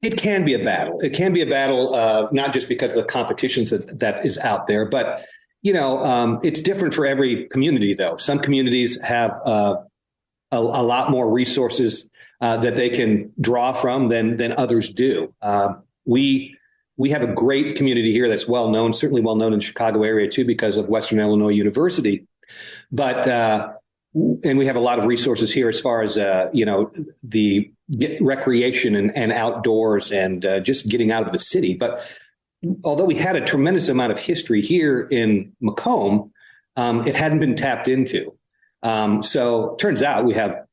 It can be a battle. It can be a battle, not just because of the competition that is out there, but, it's different for every community, though. Some communities have a lot more resources that they can draw from than others do. We have a great community here that's well known, certainly well known in the Chicago area, too, because of Western Illinois University. But and we have a lot of resources here as far as, the recreation and outdoors and just getting out of the city. But although we had a tremendous amount of history here in Macomb, it hadn't been tapped into. So it turns out we have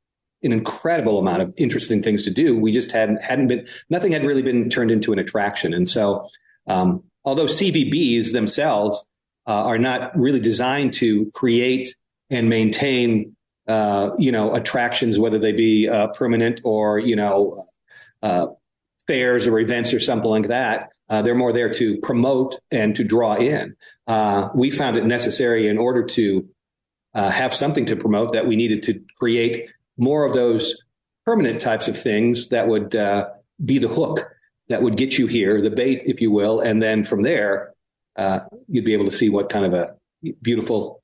an incredible amount of interesting things to do. We just nothing had really been turned into an attraction. And so although CVBs themselves are not really designed to create and maintain, attractions, whether they be permanent or, fairs or events or something like that. They're more there to promote and to draw in. We found it necessary in order to have something to promote that we needed to create more of those permanent types of things that would be the hook that would get you here, the bait, if you will. And then from there, you'd be able to see what kind of a beautiful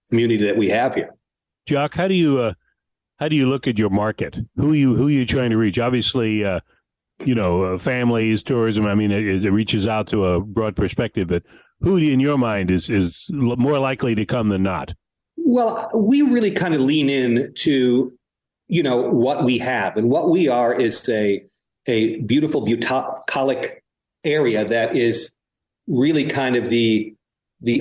community that we have here. Jock, how do you look at your market? Who are you trying to reach? Obviously, families, tourism. I mean, it reaches out to a broad perspective. But who, in your mind, is more likely to come than not? Well, we really kind of lean in to, what we have, and what we are is a beautiful bucolic area that is really kind of the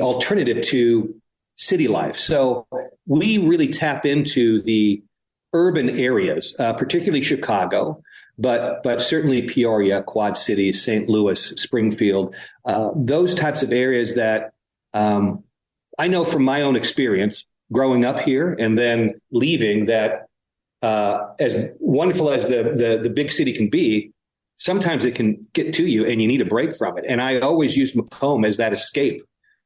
alternative to city life. So we really tap into the urban areas, particularly Chicago, but certainly Peoria, Quad Cities, St. Louis, Springfield, those types of areas that I know from my own experience growing up here and then leaving that as wonderful as the big city can be, sometimes it can get to you and you need a break from it. And I always use Macomb as that escape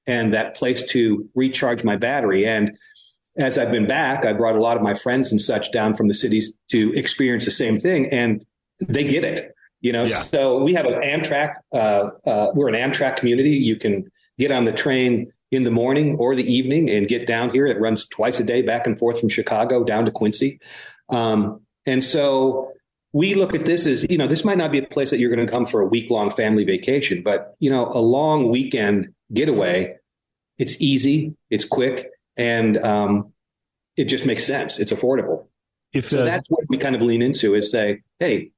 and that place to recharge my battery. And as I've been back, I brought a lot of my friends and such down from the cities to experience the same thing. And they get it, Yeah. So we have an Amtrak. We're an Amtrak community. You can get on the train in the morning or the evening and get down here. It runs twice a day back and forth from Chicago down to Quincy. And so we look at this as, this might not be a place that you're going to come for a week-long family vacation, but, a long weekend getaway. It's easy, it's quick, and it just makes sense. It's affordable. So that's what we kind of lean into is say, hey,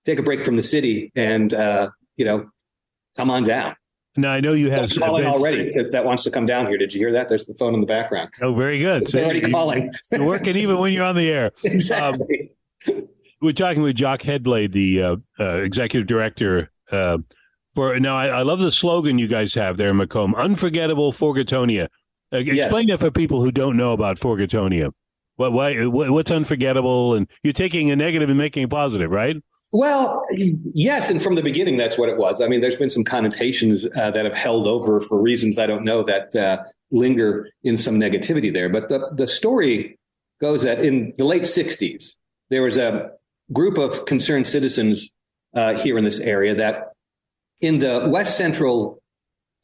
take a break from the city and, come on down. Now, I know you have calling already that wants to come down here. Did you hear that? There's the phone in the background. Oh, very good. It's already calling. It's working even when you're on the air. Exactly. We're talking with Jock Hedblade, the executive director. I love the slogan you guys have there in Macomb, Unforgettable Forgottonia. Explain that for people who don't know about Forgottonia. What's unforgettable? And you're taking a negative and making a positive, right? Well, yes. And from the beginning, that's what it was. I mean, there's been some connotations that have held over for reasons I don't know that linger in some negativity there. But the story goes that in the late 60s, there was a group of concerned citizens here in this area that in the west central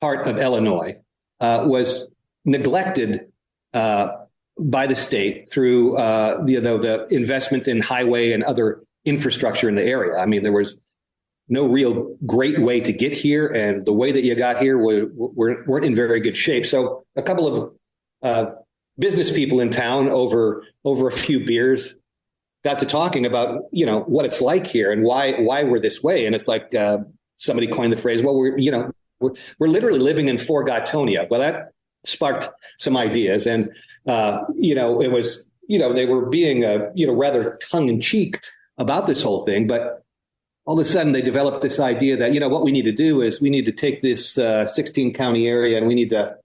part of Illinois was neglected by the state through the investment in highway and other infrastructure in the area. I mean, there was no real great way to get here, and the way that you got here weren't in very good shape. So a couple of business people in town over a few beers got to talking about what it's like here and why we're this way. And it's like somebody coined the phrase, well, we're literally living in Forgottonia. Well, that sparked some ideas, and it was they were being rather tongue in cheek about this whole thing, but all of a sudden they developed this idea that, what we need to do is we need to take this 16 county area and we need to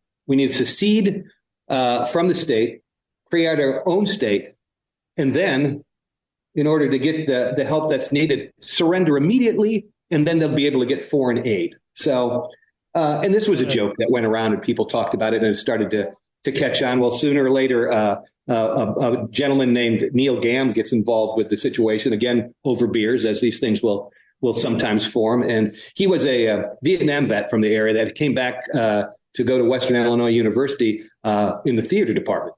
secede from the state, create our own state, and then in order to get the help that's needed, surrender immediately, and then they'll be able to get foreign aid. So, and this was a joke that went around and people talked about it and it started to catch on. Well, sooner or later, a gentleman named Neil Gamm gets involved with the situation, again, over beers, as these things will will sometimes form. And he was a Vietnam vet from the area that came back to go to Western Illinois University in the theater department.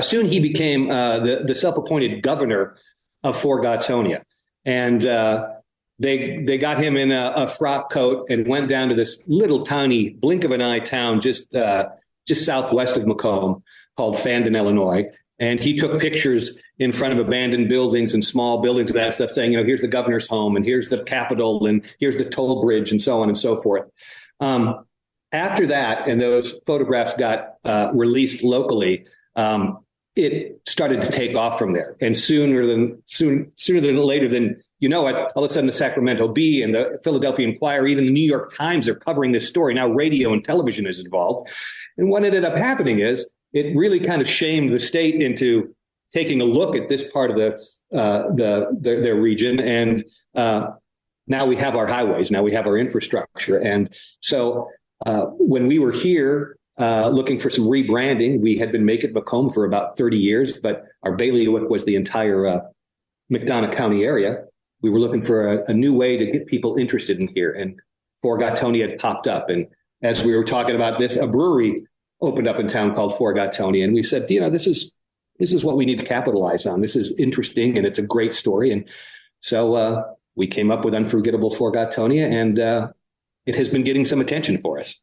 Soon he became the self-appointed governor of Forgottonia. And they got him in a frock coat and went down to this little tiny blink of an eye town just southwest of Macomb called Fandon, Illinois. And he took pictures in front of abandoned buildings and small buildings, that stuff, saying, here's the governor's home, and here's the Capitol, and here's the toll bridge, and so on and so forth. After that, and those photographs got released locally, it started to take off from there. And sooner than later than you know it, all of a sudden the Sacramento Bee and the Philadelphia Inquirer, even the New York Times are covering this story. Now radio and television is involved. And what ended up happening is it really kind of shamed the state into taking a look at this part of their region. And now we have our highways. Now we have our infrastructure. And so when we were here looking for some rebranding, we had been making Macomb for about 30 years, but our bailiwick was the entire McDonough County area. We were looking for a new way to get people interested in here. And Forgottonia had popped up. And as we were talking about this, a brewery opened up in town called Forgottonia. And we said, this is what we need to capitalize on. This is interesting and it's a great story. And so we came up with Unforgettable Forgottonia, and it has been getting some attention for us.